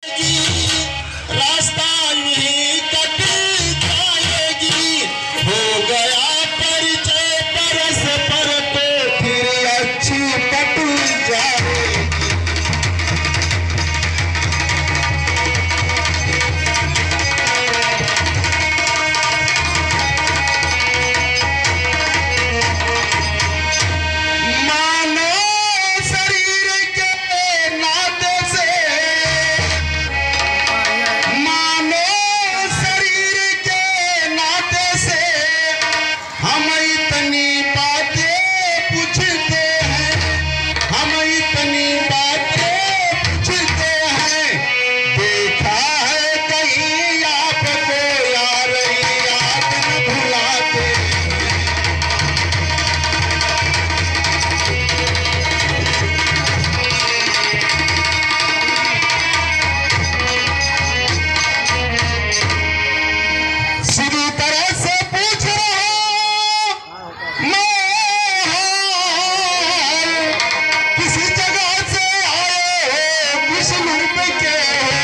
रास्ता नहीं कट जाएगी। हो गया परिचय परस पर तो फिर अच्छी कट जाएगी। मानो शरीर के नाते से, मानो शरीर के नाते से हम इतनी बातें पूछते हैं, हम इतनी बातें पूछते हैं। देखा है कहीं आपको यार याद न भुलाते। सीधी तरह से पूछ रहा हूं मैं हाल, किसी जगह से आए हो, किस रूप के हो।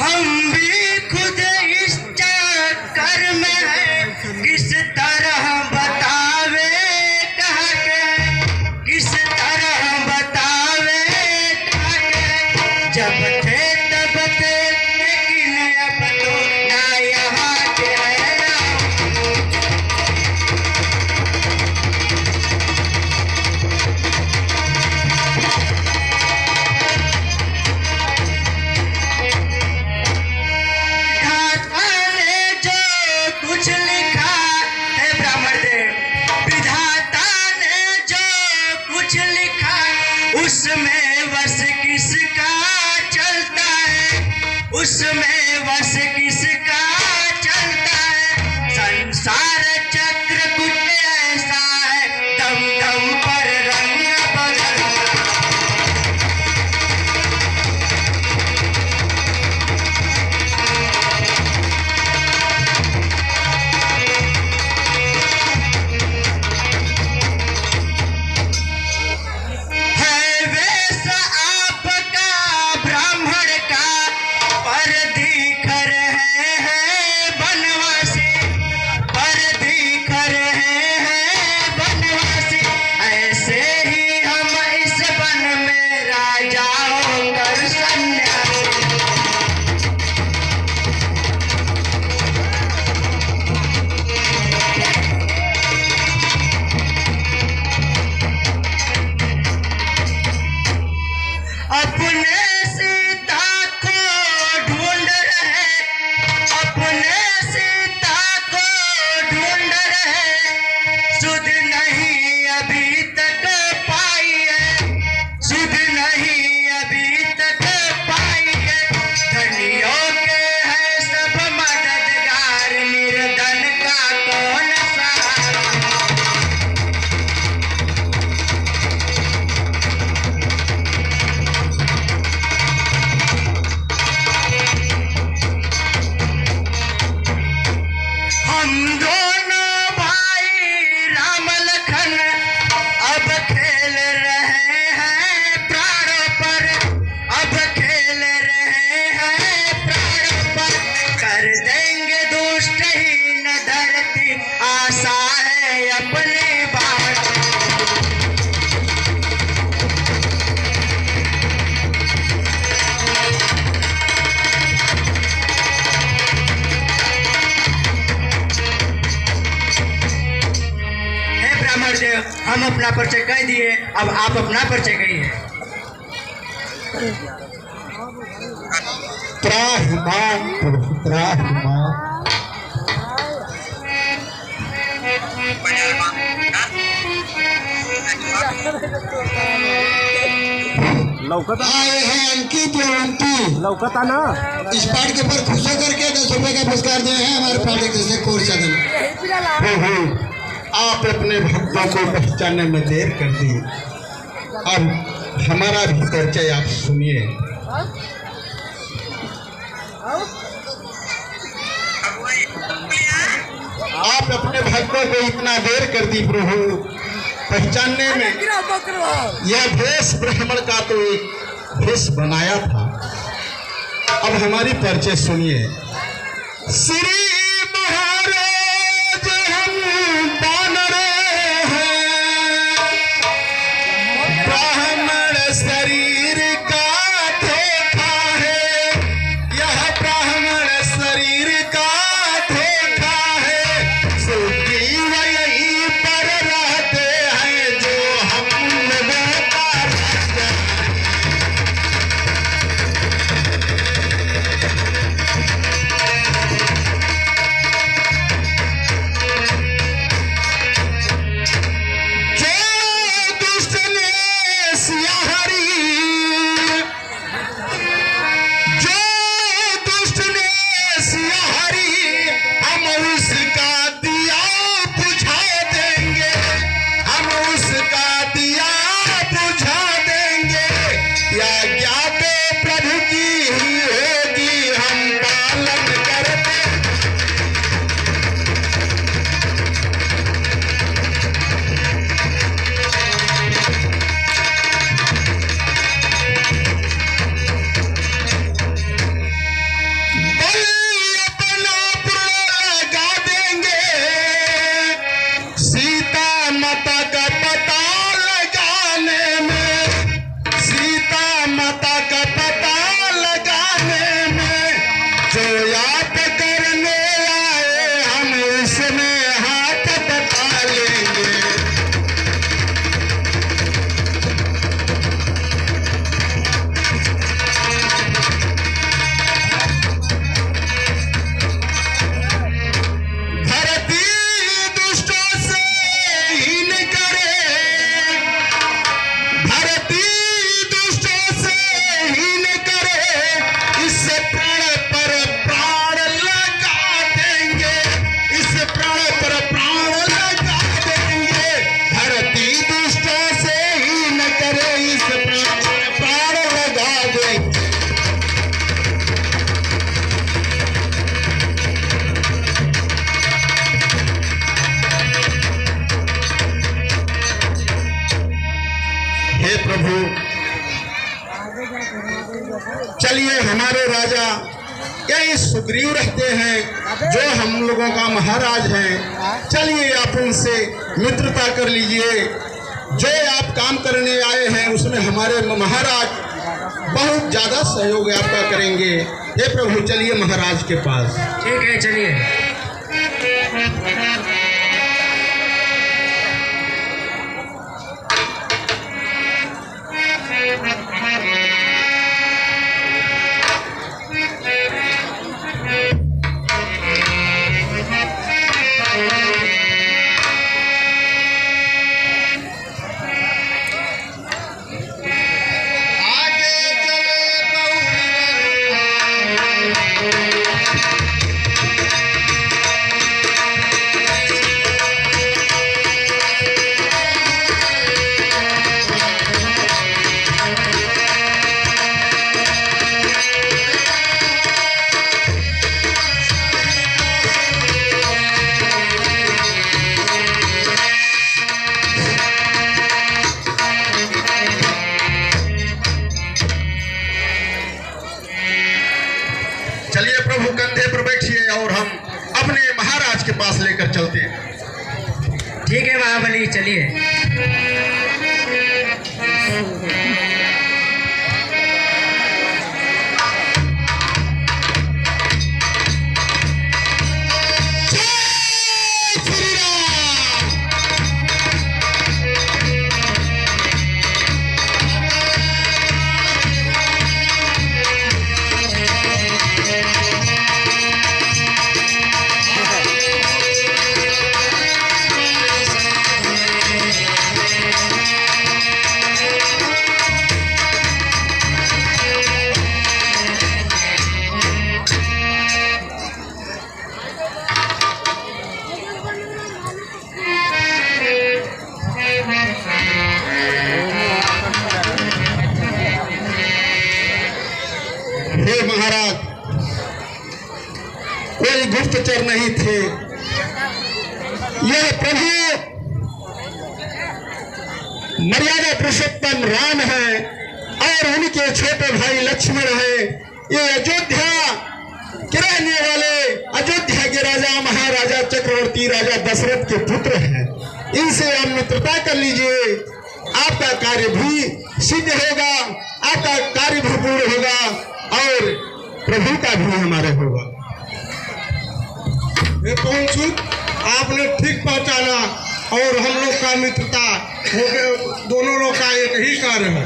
हम भी खुद इस चक्कर में हैं, किस तरह बतावे कहा के, किस तरह बतावे कहा के। जब थे तब थे लेकिन अब तो ना यहाँ के हैं ना। विधाता ने जो कुछ लिखा है ब्राह्मण देव, विधाता ने जो कुछ लिखा उसमें वश किसका चलता है, उसमें वश किसका चलता है। संसार चक्र कुछ ऐसा है, दम दम पर रंग बदलता। है वेश आपका ब्राह्मण का, पर दिख रहे हैं बनवासी, पर दिख रहे हैं बनवासी। ऐसे ही हम इस वन में राजा होकर सन्यासी। अपने सीता को ढूंढ रहे, अपने सीता को ढूंढ रहे। सुध नहीं अभी तक पाई है, सुध नहीं अभी तक पाई है। धनियों के है सब मददगार, निर्धन का कौन सहारा। हम दोनों भाई राम लखन अब खेल रहे हैं प्राणों पर, अब खेल रहे हैं प्राणों पर। कर देंगे दुष्टहीन धरती, आशा है अपने बाण। हे ब्राह्मण देव, हम अपना परिचय कह दिए, अब आप अपना परिचय कहिए। त्राहिमाम प्रभु त्राहिमाम। लौकता आए हैं अंकित देवंती, लौकता ना। इस पार्ट के ऊपर खुश होकर के 10 रुपए का पुरस्कार दिए हैं हमारे पार्टी के से कोर्चा दल। आप अपने भक्तों को पहचानने में देर कर दी। अब हमारा भी परिचय आप सुनिए। आप अपने भक्तों को इतना देर कर दी प्रभु पहचानने में। यह भेष ब्राह्मण का तो एक भेष बनाया था। अब हमारी परिचय सुनिए। श्री महाराज हम बानरे हैं, ब्राह्मण शरीर का धोखा है, यह ब्राह्मण शरीर का धोखा है। सुखी वही पर रहते हैं जो हम लोगों का राजा है। हे प्रभु, चलिए हमारे राजा यही सुग्रीव रहते हैं जो हम लोगों का महाराज हैं। चलिए आप उनसे मित्रता कर लीजिए। जो आप काम करने आए हैं उसमें हमारे महाराज बहुत ज़्यादा सहयोग आपका करेंगे। हे प्रभु, चलिए महाराज के पास। ठीक है, चलिए। चलिए प्रभु, कंधे पर बैठिए और हम अपने महाराज के पास लेकर चलते हैं। ठीक है महाबली, चलिए। हे महाराज, कोई गुप्तचर नहीं थे, यह प्रभु मर्यादा पुरुषोत्तम राम है और उनके छोटे भाई लक्ष्मण है। ये अयोध्या के रहने वाले अयोध्या के राजा महाराजा चक्रवर्ती राजा दशरथ के पुत्र हैं। इनसे आप मित्रता कर लीजिए, आपका कार्य भी सिद्ध होगा, आपका कार्य भी पूर्ण होगा और प्रभु का भी हमारे होगा। ये कौन सुख आपने ठीक पहचाना और हम लोग का मित्रता हो गए, दोनों लोग का एक ही कार्य है।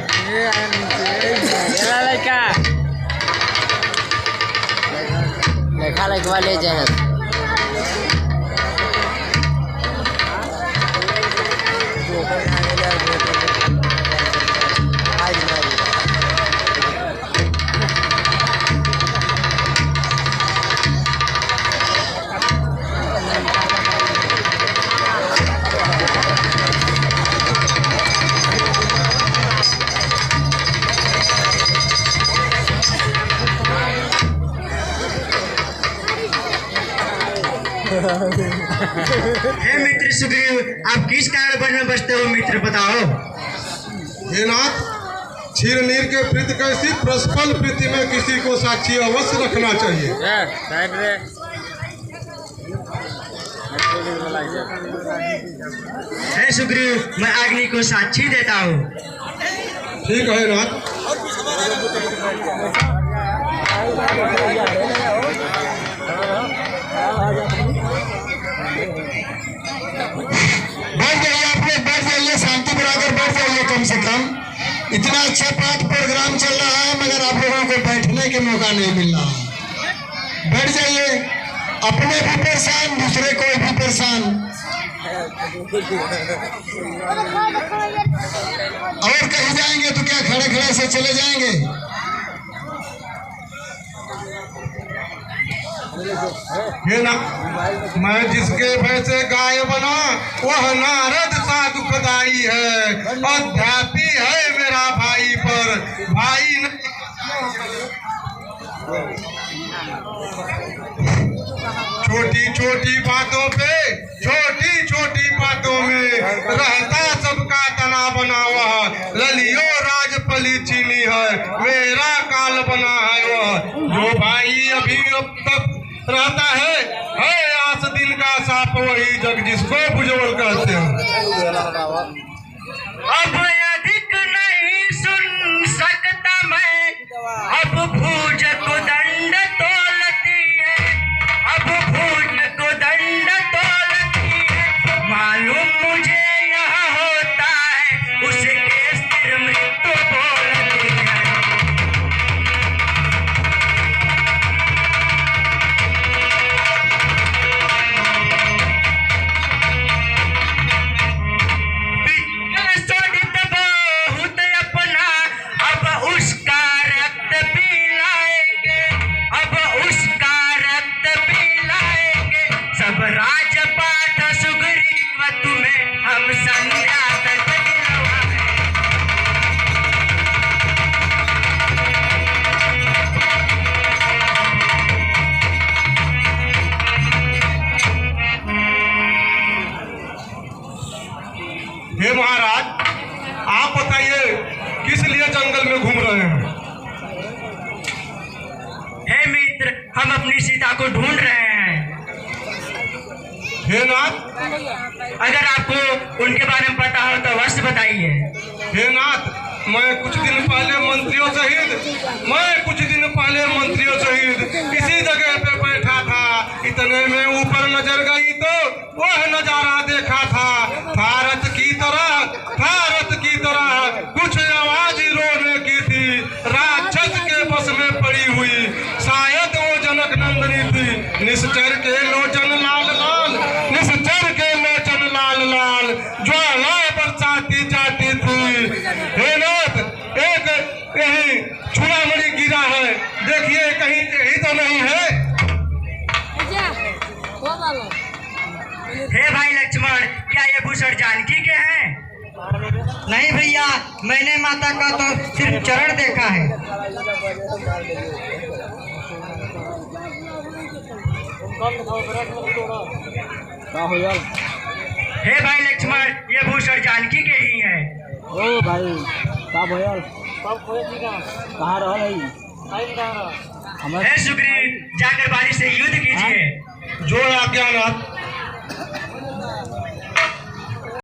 लेखा लिखवा ले जाए हे मित्र सुग्रीव, आप किस कारण वन में बसते हो मित्र बताओ। हे नाथ, क्षीर नीर के प्रीति कैसी प्रस्फल प्रीति में किसी को साक्षी अवश्य रखना चाहिए। हे सुग्रीव, मैं अग्नि को साक्षी देता हूँ। ठीक है नाथ। बैठ जाइए, आप लोग बैठ जाइए, शांति बनाकर बैठ जाइए। कम से कम इतना अच्छा पाठ प्रोग्राम चल रहा है मगर आप लोगों को बैठने के मौका नहीं मिल रहा है। बैठ जाइए, अपने भी परेशान, दूसरे को भी परेशान। और कहीं जाएंगे तो क्या खड़े खड़े से चले जाएंगे? ये ना, मैं जिसके भैसे गाय बना वह नारद सा दुखदाई है। अध्यापी है मेरा भाई पर भाई छोटी छोटी बातों पे, छोटी छोटी बातों में रहता सबका तना बना हुआ। ललियो राजपली चीनी है, मेरा काल बना है वह। जो भाई अभी अब तक रहता है आस दिन का साप वही जग जिसको भुजबल कहते हैं। अब अधिक नहीं सुन सकता मैं, अब भूज को दंड तोलती है, अब भूज को दंड तोलती है। मालूम मुझे यहाँ होता है उसके स्थिर मृत्यु बोलती है। राजपाट सुग्रीव तुम्हें हम संध्या तक दिलवाएं। हे महाराज, आप बताइए किस लिए जंगल में घूम रहे हैं? हे मित्र, हम अपनी सीता को ढूंढ रहे हैं। हे नाथ, अगर आपको उनके बारे में पता हो तो अवश्य बताइए। हे नाथ, मैं कुछ दिन पहले मंत्रियों सहित किसी जगह पे बैठा था। इतने में ऊपर नजर गई तो वह नजारा देखा था। भारत की तरह कुछ आवाज रोने की थी। राक्षस के बस में पड़ी हुई, शायद वो जनक नंदनी थी। निश्चर के लोचन लाल लाल, निश्चर के लोचन लाल लाल, ज्वाला बरसाती जाती थी। हे नाथ, एक कहीं चूड़ामणि गिरा है, देखिए कहीं यही तो नहीं है। हे भाई लक्ष्मण, क्या ये भूषण जानकी के हैं? नहीं भैया, मैंने माता का तो सिर्फ चरण देखा है। का हो यार हे भाई लक्ष्मण, ये भूषण जानकी के ही हैं। ओ भाई कब होयल कहाँ रहा है हे सुग्रीव, जाकर बाली से युद्ध कीजिए। जो आज्ञानाथ